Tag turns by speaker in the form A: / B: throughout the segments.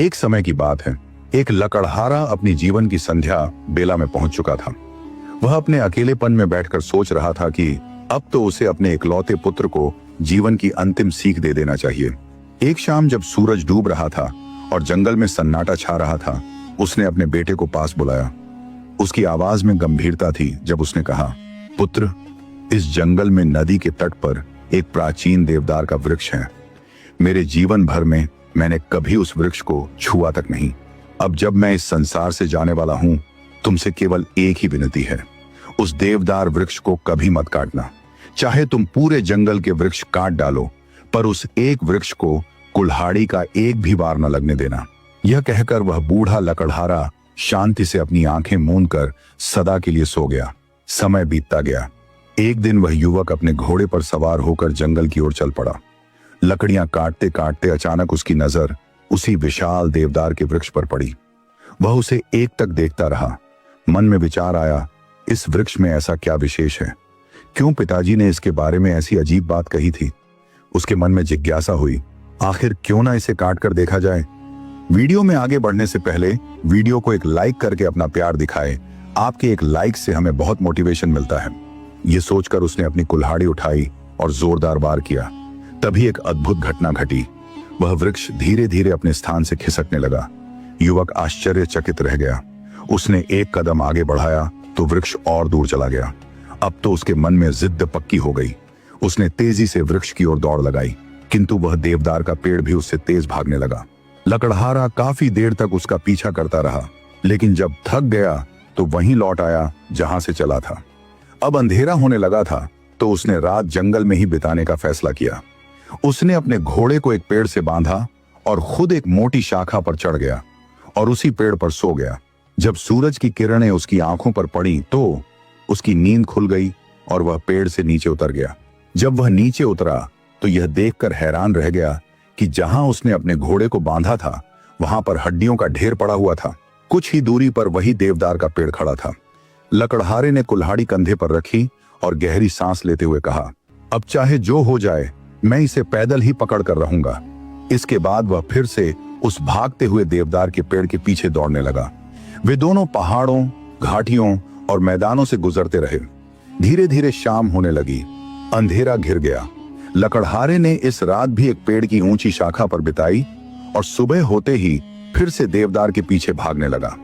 A: एक समय की बात है, एक लकड़हारा अपनी जीवन की संध्या बेला में पहुंच चुका था। वह अपने अकेलेपन में बैठकर सोच रहा था कि अब तो उसे अपने इकलौते पुत्र को जीवन की अंतिम सीख दे देना चाहिए। एक शाम जब सूरज डूब रहा था और जंगल में सन्नाटा छा रहा था, उसने अपने बेटे को पास बुलाया। उसकी आवाज में गंभीरता थी जब उसने कहा, पुत्र, इस जंगल में नदी के तट पर एक प्राचीन देवदार का वृक्ष है। मेरे जीवन भर में मैंने कभी उस वृक्ष को छुआ तक नहीं। अब जब मैं इस संसार से जाने वाला हूं, तुमसे केवल एक ही विनती है, उस देवदार वृक्ष को कभी मत काटना। चाहे तुम पूरे जंगल के वृक्ष काट डालो, पर उस एक वृक्ष को कुल्हाड़ी का एक भी वार न लगने देना। यह कहकर वह बूढ़ा लकड़हारा शांति से अपनी आंखें मूंद कर सदा के लिए सो गया। समय बीतता गया। एक दिन वह युवक अपने घोड़े पर सवार होकर जंगल की ओर चल पड़ा। लकड़ियां काटते काटते अचानक उसकी नजर उसी विशाल देवदार के वृक्ष पर पड़ी। वह उसे एक तक देखता रहा। मन में विचार आया, इस वृक्ष में ऐसा क्या विशेष है? क्यों पिताजी ने इसके बारे में ऐसी अजीब बात कही थी? उसके मन में जिज्ञासा हुई, आखिर क्यों ना इसे काट कर देखा जाए। वीडियो में आगे बढ़ने से पहले वीडियो को एक लाइक करके अपना प्यार दिखाए। आपके एक लाइक से हमें बहुत मोटिवेशन मिलता है। ये सोचकर उसने अपनी कुल्हाड़ी उठाई और जोरदार वार किया। तभी एक अद्भुत घटना घटी। वह वृक्ष धीरे धीरे अपने स्थान से खिसकने लगा। युवक आश्चर्यचकित रह गया। उसने एक कदम आगे बढ़ाया तो वृक्ष और दूर चला गया। अब तो उसके मन में जिद्द पक्की हो गई। उसने तेजी से वृक्ष की ओर दौड़ लगाई, किंतु वह देवदार का पेड़ भी उससे तेज भागने लगा। लकड़हारा काफी देर तक उसका पीछा करता रहा, लेकिन जब थक गया तो वहीं लौट आया जहां से चला था। अब अंधेरा होने लगा था तो उसने रात जंगल में ही बिताने का फैसला किया। उसने अपने घोड़े को एक पेड़ से बांधा और खुद एक मोटी शाखा पर चढ़ गया और उसी पेड़ पर सो गया। जब सूरज की किरणें उसकी आंखों पर पड़ी तो उसकी नींद खुल गई और वह पेड़ से नीचे उतर गया। जब वह नीचे उतरा तो यह देखकर हैरान रह गया कि जहां उसने अपने घोड़े को बांधा था, वहां पर हड्डियों का ढेर पड़ा हुआ था। कुछ ही दूरी पर वही देवदार का पेड़ खड़ा था। लकड़हारे ने कुल्हाड़ी कंधे पर रखी और गहरी सांस लेते हुए कहा, अब चाहे जो हो जाए, मैं इसे पैदल ही पकड़ कर रहूंगा। इसके बाद वह फिर से उस भागते हुए देवदार के पेड़ के पीछे दौड़ने लगा। वे दोनों पहाड़ों, घाटियों और मैदानों से गुजरते रहे। धीरे धीरे शाम होने लगी। अंधेरा घिर गया। लकड़हारे ने इस रात भी एक पेड़ की ऊंची शाखा पर बिताई और सुबह होते ही फिर से देवदार के पीछे भागने लगा।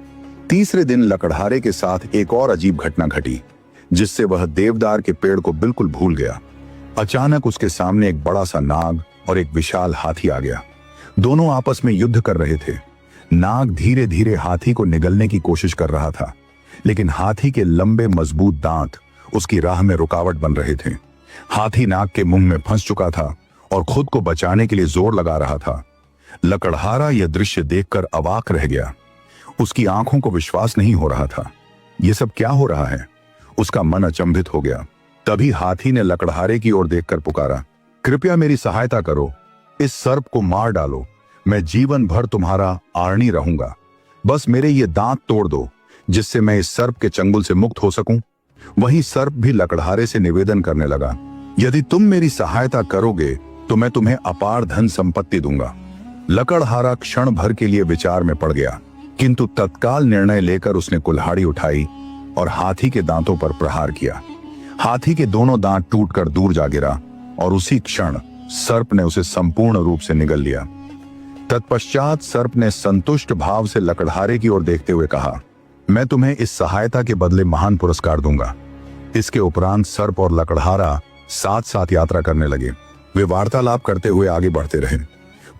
A: तीसरे दिन लकड़हारे के साथ एक और अजीब घटना घटी, जिससे वह देवदार के पेड़ को बिल्कुल भूल गया। अचानक उसके सामने एक बड़ा सा नाग और एक विशाल हाथी आ गया। दोनों आपस में युद्ध कर रहे थे। नाग धीरे धीरे हाथी को निगलने की कोशिश कर रहा था, लेकिन हाथी के लंबे मजबूत दांत उसकी राह में रुकावट बन रहे थे। हाथी नाग के मुंह में फंस चुका था और खुद को बचाने के लिए जोर लगा रहा था। लकड़हारा यह दृश्य देखकर अवाक रह गया। उसकी आंखों को विश्वास नहीं हो रहा था। यह सब क्या हो रहा है? उसका मन अचंभित हो गया। तभी हाथी ने लकड़हारे की ओर देखकर पुकारा, कृपया मेरी सहायता करो, इस सर्प को मार डालो। मैं जीवन भर तुम्हारा आर्णी रहूंगा। बस मेरे ये दांत तोड़ दो, जिससे मैं इस सर्प के चंगुल से मुक्त हो सकूं। वहीं सर्प भी लकड़हारे से निवेदन करने लगा, यदि तुम मेरी सहायता करोगे तो मैं तुम्हें अपार धन संपत्ति दूंगा। लकड़हारा क्षण भर के लिए विचार में पड़ गया, किंतु तत्काल निर्णय लेकर उसने कुल्हाड़ी उठाई और हाथी के दांतों पर प्रहार किया। हाथी के दोनों दांत टूटकर दूर जा गिरा और उसी क्षण सर्प ने उसे संपूर्ण रूप से निगल लिया। तत्पश्चात सर्प ने संतुष्ट भाव से लकड़हारे की ओर देखते हुए कहा, मैं तुम्हें इस सहायता के बदले महान पुरस्कार दूंगा। इसके उपरांत सर्प और लकड़हारा साथ साथ यात्रा करने लगे। वे वार्तालाप करते हुए आगे बढ़ते रहे।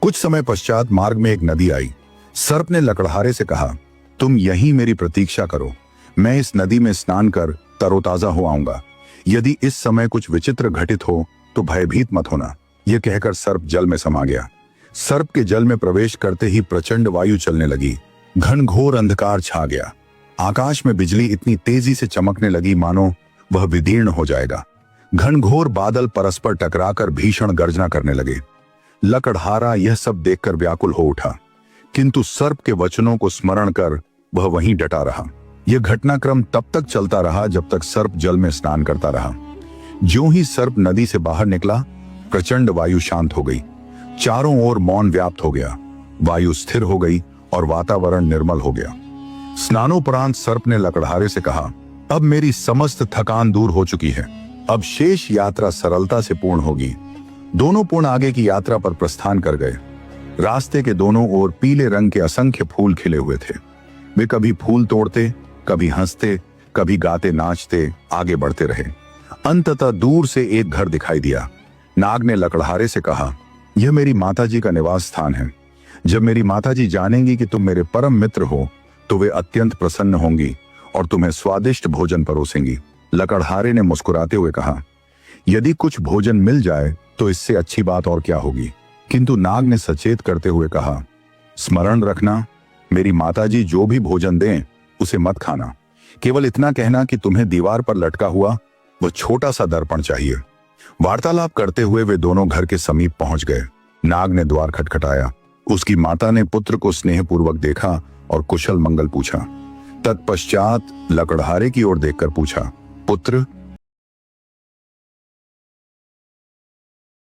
A: कुछ समय पश्चात मार्ग में एक नदी आई। सर्प ने लकड़हारे से कहा, तुम यहीं मेरी प्रतीक्षा करो, मैं इस नदी में स्नान कर तरोताजा हो आऊंगा। यदि इस समय कुछ विचित्र घटित हो तो भयभीत मत होना। यह कहकर सर्प जल में समा गया। सर्प के जल में प्रवेश करते ही प्रचंड वायु चलने लगी। घनघोर अंधकार छा गया। आकाश में बिजली इतनी तेजी से चमकने लगी मानो वह विदीर्ण हो जाएगा। घनघोर बादल परस्पर टकराकर भीषण गर्जना करने लगे। लकड़हारा यह सब देखकर व्याकुल हो उठा, किंतु सर्प के वचनों को स्मरण कर वह वहीं डटा रहा। यह घटनाक्रम तब तक चलता रहा जब तक सर्प जल में स्नान करता रहा। ज्यों ही सर्प नदी से बाहर निकला, प्रचंड वायु शांत हो गई। चारों ओर मौन व्याप्त हो गया। वायु स्थिर हो गई और वातावरण निर्मल हो गया। स्नानोपरांत सर्प ने लकड़हारे से कहा, अब मेरी समस्त थकान दूर हो चुकी है, अब शेष यात्रा सरलता से पूर्ण होगी। दोनों पुण्य आगे की यात्रा पर प्रस्थान कर गए। रास्ते के दोनों ओर पीले रंग के असंख्य फूल खिले हुए थे। वे कभी फूल तोड़ते, कभी हंसते, कभी गाते नाचते आगे बढ़ते रहे। अंततः दूर से एक घर दिखाई दिया। नाग ने लकड़हारे से कहा, यह मेरी माताजी का निवास स्थान है। जब मेरी माताजी जानेंगी कि तुम मेरे परम मित्र हो तो वे अत्यंत प्रसन्न होंगी और तुम्हें स्वादिष्ट भोजन परोसेंगी। लकड़हारे ने मुस्कुराते हुए कहा, यदि कुछ भोजन मिल जाए तो इससे अच्छी बात और क्या होगी। किंतु नाग ने सचेत करते हुए कहा, स्मरण रखना, मेरी माताजी जो भी भोजन दें उसे मत खाना। केवल इतना कहना कि तुम्हें दीवार पर लटका हुआ वो छोटा सा दर्पण चाहिए। वार्तालाप करते हुए वे दोनों घर के समीप पहुंच गए। नाग ने द्वार खटखटाया। उसकी माता ने पुत्र को स्नेहपूर्वक देखा और कुशल मंगल पूछा। तत्पश्चात लकड़हारे की ओर देखकर पूछा, पुत्र,